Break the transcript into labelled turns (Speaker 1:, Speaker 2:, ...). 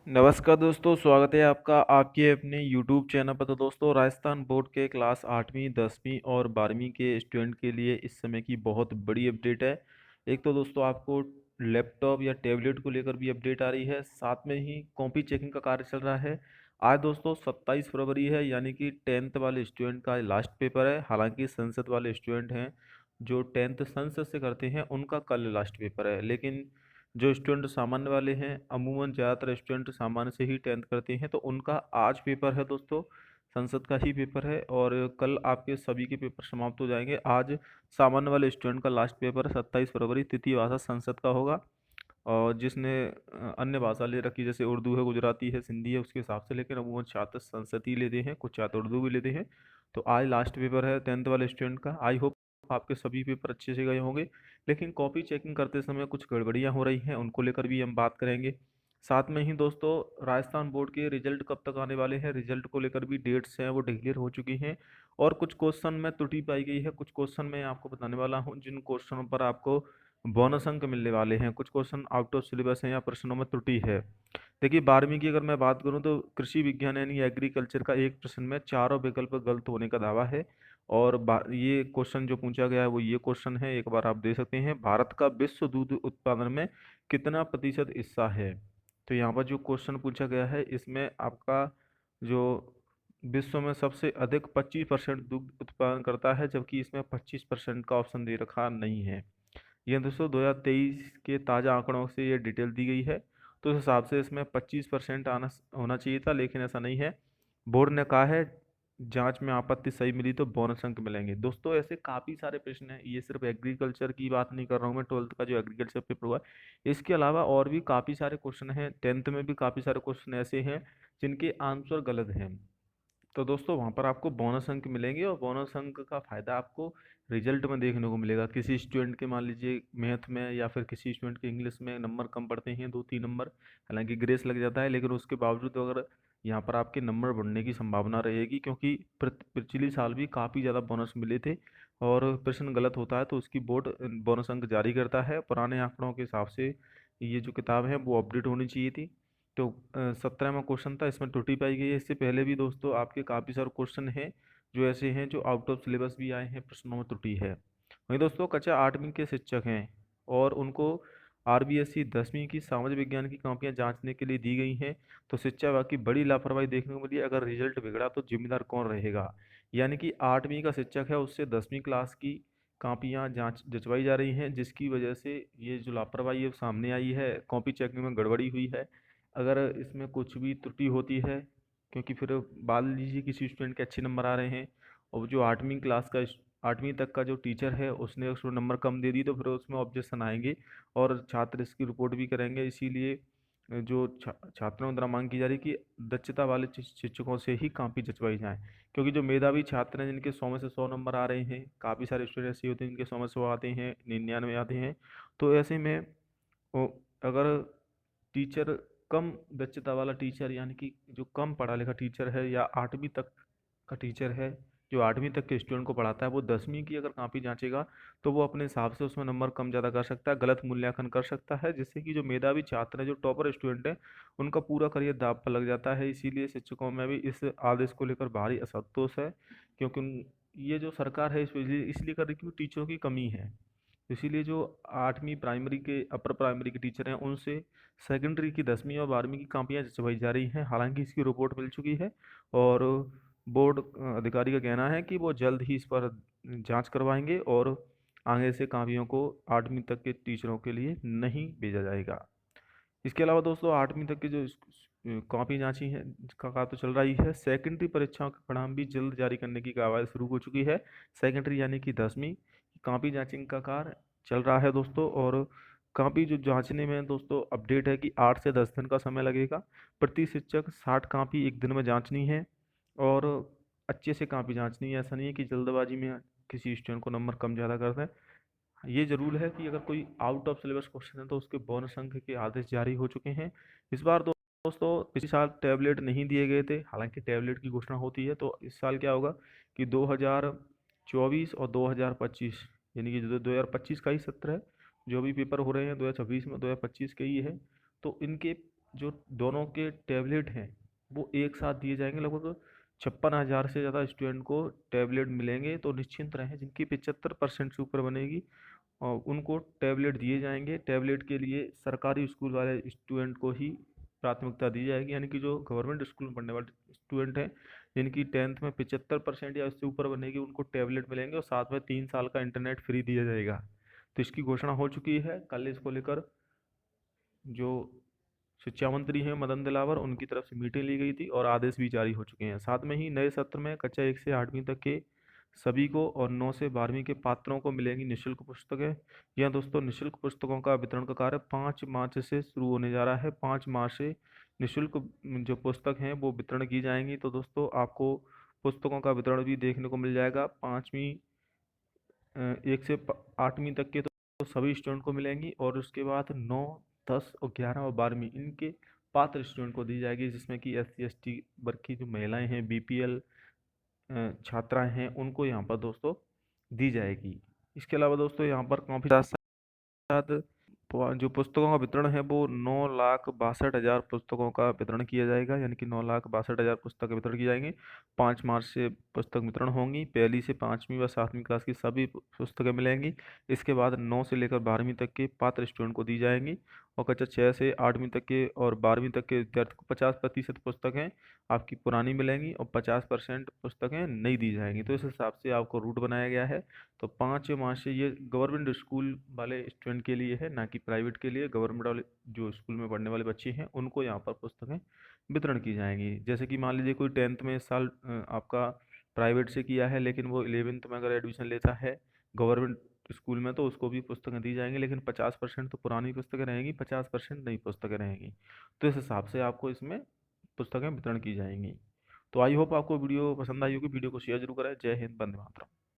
Speaker 1: नमस्कार दोस्तों, स्वागत है आपका आपके अपने YouTube चैनल पर। तो दोस्तों, राजस्थान बोर्ड के क्लास 8वीं 10वीं और 12वीं के स्टूडेंट के लिए इस समय की बहुत बड़ी अपडेट है। एक तो दोस्तों आपको लैपटॉप या टैबलेट को लेकर भी अपडेट आ रही है, साथ में ही कॉपी चेकिंग का कार्य चल रहा है। आज दोस्तों 27 फरवरी है, यानी कि 10th वाले स्टूडेंट का लास्ट पेपर है। हालांकि संसद वाले स्टूडेंट हैं जो 10th संसद से करते हैं, उनका कल लास्ट पेपर है। लेकिन जो स्टूडेंट सामान्य वाले हैं, अमूमन ज़्यादातर स्टूडेंट सामान्य से ही 10th करते हैं, तो उनका आज पेपर है दोस्तों, संसद का ही पेपर है। और कल आपके सभी के पेपर समाप्त हो जाएंगे। आज सामान्य वाले स्टूडेंट का लास्ट पेपर 27 फरवरी तृतीय भाषा संसद का होगा। और जिसने अन्य भाषा ले रखी, जैसे उर्दू है, गुजराती है, सिंधी है, उसके हिसाब से, लेकिन अमूमन छात्र संस्कृत ही लेते हैं, कुछ छात्र उर्दू भी लेते हैं। तो आज लास्ट पेपर है 10th वाले स्टूडेंट का। आई होप आपके सभी पेपर अच्छे से गए होंगे। लेकिन कॉपी चेकिंग करते समय कुछ गड़बड़ियां हो रही हैं, उनको लेकर भी हम बात करेंगे। साथ में ही दोस्तों, राजस्थान बोर्ड के रिजल्ट कब तक आने वाले हैं, रिजल्ट को लेकर भी डेट्स हैं वो डिक्लेयर हो चुकी हैं। और कुछ क्वेश्चन में त्रुटि पाई गई है, कुछ क्वेश्चन मैं आपको बताने वाला हूँ जिन क्वेश्चनों पर आपको बोनस अंक मिलने वाले हैं। कुछ क्वेश्चन आउट ऑफ सिलेबस हैं या प्रश्नों में त्रुटि है। देखिए, 12वीं की अगर मैं बात करूं तो कृषि विज्ञान यानी एग्रीकल्चर का एक प्रश्न में चारों विकल्प गलत होने का दावा है। और ये क्वेश्चन जो पूछा गया है वो ये क्वेश्चन है, एक बार आप दे सकते हैं, भारत का विश्व दूध उत्पादन में कितना प्रतिशत हिस्सा है। तो यहाँ पर जो क्वेश्चन पूछा गया है, इसमें आपका जो विश्व में सबसे अधिक 25% दुग्ध उत्पादन करता है, जबकि इसमें 25% का ऑप्शन दे रखा नहीं है। ये दोस्तों 2023 के ताज़ा आंकड़ों से ये डिटेल दी गई है। तो उस हिसाब से इसमें 25% आना होना चाहिए था, लेकिन ऐसा नहीं है। बोर्ड ने कहा है जांच में आपत्ति सही मिली तो बोनस अंक मिलेंगे। दोस्तों, ऐसे काफ़ी सारे प्रश्न हैं, ये सिर्फ एग्रीकल्चर की बात नहीं कर रहा हूँ मैं, 12th का जो एग्रीकल्चर पेपर हुआ है, इसके अलावा और भी काफ़ी सारे क्वेश्चन हैं। 10th में भी काफ़ी सारे क्वेश्चन ऐसे हैं जिनके आंसर गलत हैं। तो दोस्तों, वहाँ पर आपको बोनस अंक मिलेंगे, और बोनस अंक का फायदा आपको रिजल्ट में देखने को मिलेगा। किसी स्टूडेंट के मान लीजिए मैथ में या फिर किसी स्टूडेंट के इंग्लिश में नंबर कम पड़ते हैं, 2-3 नंबर, हालांकि ग्रेस लग जाता है, लेकिन उसके बावजूद अगर यहाँ पर आपके नंबर बढ़ने की संभावना रहेगी, क्योंकि पिछली साल भी काफ़ी ज़्यादा बोनस मिले थे। और प्रश्न गलत होता है तो उसकी बोर्ड बोनस अंक जारी करता है। पुराने आंकड़ों के हिसाब से ये जो किताब है वो अपडेट होनी चाहिए थी। तो 17वां क्वेश्चन था, इसमें त्रुटि पाई गई है। इससे पहले भी दोस्तों आपके काफ़ी सारे क्वेश्चन हैं जो ऐसे हैं जो आउट ऑफ सिलेबस भी आए हैं, प्रश्नों में त्रुटि है। वहीं दोस्तों, कक्षा 8वीं के शिक्षक हैं और उनको आरबीएससी 10वीं की सामाजिक विज्ञान की कॉपियां जांचने के लिए दी गई हैं। तो शिक्षा विभाग की बड़ी लापरवाही देखने को मिली है। अगर रिजल्ट बिगड़ा तो जिम्मेदार कौन रहेगा। यानी कि 8वीं का शिक्षक है, उससे 10वीं क्लास की कॉपियां जांच जचवाई जा रही हैं, जिसकी वजह से ये जो लापरवाही है सामने आई है, कॉपी चेकिंग में गड़बड़ी हुई है। अगर इसमें कुछ भी त्रुटि होती है, क्योंकि फिर मान लीजिए किसी स्टूडेंट के अच्छे नंबर आ रहे हैं और जो 8वीं तक का जो टीचर है उसने उसको नंबर कम दे दी, तो फिर उसमें ऑब्जेक्शन आएंगे और छात्र इसकी रिपोर्ट भी करेंगे। इसीलिए जो छात्रों द्वारा मांग की जा रही है कि दक्षता वाले शिक्षकों से ही काफ़ी जचवाई जाए। क्योंकि जो मेधावी छात्र हैं जिनके 100 में से 100 नंबर आ रहे हैं, काफ़ी सारे स्टूडेंट ऐसे होते हैं जिनके 100 में 100 आते हैं, 99 आते हैं। तो ऐसे में अगर टीचर कम दक्षता वाला टीचर, यानी कि जो कम पढ़ा लिखा टीचर है या 8वीं तक का टीचर है, जो 8वीं तक के स्टूडेंट को पढ़ाता है, वो 10वीं की अगर कॉपी जांचेगा तो वो अपने हिसाब से उसमें नंबर कम ज़्यादा कर सकता है, गलत मूल्यांकन कर सकता है, जिससे कि जो मेधावी छात्र हैं, जो टॉपर स्टूडेंट हैं, उनका पूरा करियर दांव पर लग जाता है। इसीलिए शिक्षकों में भी इस आदेश को लेकर भारी असंतोष है, क्योंकि ये जो सरकार है इसलिए कर रही है क्योंकि टीचरों की कमी है। इसीलिए जो 8वीं प्राइमरी के अपर प्राइमरी के टीचर हैं उनसे सेकेंडरी की 10वीं और 12वीं की कापियाँ जचवाई जा रही हैं। हालांकि इसकी रिपोर्ट मिल चुकी है और बोर्ड अधिकारी का कहना है कि वो जल्द ही इस पर जांच करवाएंगे और आगे से कापियों को 8वीं तक के टीचरों के लिए नहीं भेजा जाएगा। इसके अलावा दोस्तों, 8वीं तक की जो कॉपी जांची है जिसका कार्य तो चल रही है, सेकेंडरी परीक्षाओं के परिणाम भी जल्द जारी करने की कार्रवाई शुरू हो चुकी है। सेकेंडरी यानी कि 10वीं कॉपी जांचिंग का कार्य चल रहा है दोस्तों। और कॉपी जो जांचने में दोस्तों अपडेट है कि 8 से 10 दिन का समय लगेगा। प्रति शिक्षक 60 कॉपी एक दिन में जांचनी है और अच्छे से कॉपी जांचनी है। ऐसा नहीं है कि जल्दबाजी में किसी स्टूडेंट को नंबर कम ज़्यादा कर दें। ये जरूर है कि अगर कोई आउट ऑफ सिलेबस क्वेश्चन है तो उसके बोनस अंक के आदेश जारी हो चुके हैं। इस बार दोस्तों पिछले साल टैबलेट नहीं दिए गए थे, हालांकि टैबलेट की घोषणा होती है। तो इस साल क्या होगा कि 2024 और 2025, यानी कि जो 2025 का ही सत्र है, जो भी पेपर हो रहे हैं 2026 में 2025 के ही है, तो इनके जो दोनों के टैबलेट हैं वो एक साथ दिए जाएंगे। लगभग 56,000 से ज़्यादा स्टूडेंट को टैबलेट मिलेंगे। तो निश्चिंत रहें, जिनकी 75% से ऊपर बनेगी और उनको टैबलेट दिए जाएंगे। टैबलेट के लिए सरकारी स्कूल वाले स्टूडेंट को ही प्राथमिकता दी जाएगी, यानी कि जो गवर्नमेंट स्कूल में पढ़ने वाले स्टूडेंट हैं जिनकी 10th में 75% या उससे ऊपर बनेगी उनको टैबलेट मिलेंगे, और साथ में 3 साल का इंटरनेट फ्री दिया जाएगा। तो इसकी घोषणा हो चुकी है। कल इसको लेकर जो शिक्षा मंत्री हैं मदन दिलावर, उनकी तरफ से मीटिंग ली गई थी और आदेश भी जारी हो चुके हैं। साथ में ही नए सत्र में कक्षा 1 से 8वीं तक के सभी को और 9 से 12वीं के पात्रों को मिलेंगी निःशुल्क पुस्तकें। यह दोस्तों निःशुल्क पुस्तकों का वितरण का कार्य 5 मार्च से शुरू होने जा रहा है। 5 मार्च से निःशुल्क जो पुस्तक हैं वो वितरण की जाएंगी। तो दोस्तों आपको पुस्तकों का वितरण भी देखने को मिल जाएगा। 1 से 8वीं तक के तो सभी स्टूडेंट को मिलेंगी, और उसके बाद 9, 10 और 11 और 12वीं इनके पात्र स्टूडेंट को दी जाएगी, जिसमें कि SC ST वर्ग की जो महिलाएं हैं, BPL छात्राएं हैं, उनको यहाँ पर दोस्तों दी जाएगी। इसके अलावा दोस्तों यहाँ पर काफ़ी साथ साथ जो पुस्तकों का वितरण है वो 9,62,000 पुस्तकों का वितरण किया जाएगा, यानी कि 9,62,000 पुस्तकें वितरण की जाएंगी। 5 मार्च से पुस्तक वितरण होंगी। 1ली से 5वीं व 7वीं क्लास की सभी पुस्तकें मिलेंगी। इसके बाद 9 से लेकर 12वीं तक के पात्र स्टूडेंट को दी जाएंगी, और कक्षा 6 से 8वीं तक के और 12वीं तक के विद्यार्थी को 50% पुस्तकें आपकी पुरानी मिलेंगी और 50% पुस्तकें नई दी जाएंगी। तो इस हिसाब से आपको रूट बनाया गया है। तो 5 मार्च से ये गवर्नमेंट स्कूल वाले स्टूडेंट के लिए है, ना कि प्राइवेट के लिए। गवर्नमेंट वाले जो स्कूल में पढ़ने वाले बच्चे हैं उनको यहाँ पर पुस्तकें वितरण की जाएंगी। जैसे कि मान लीजिए कोई 10th में इस साल आपका प्राइवेट से किया है, लेकिन वो 11th में अगर एडमिशन लेता है गवर्नमेंट स्कूल में, तो उसको भी पुस्तकें दी जाएंगी, लेकिन 50% तो पुरानी पुस्तकें रहेंगी, 50% नई पुस्तकें रहेंगी। तो इस हिसाब से आपको इसमें पुस्तकें वितरण की जाएंगी। तो आई होप आपको वीडियो पसंद आई होगी। वीडियो को शेयर जरूर करें। जय हिंद, वंदे मातरम।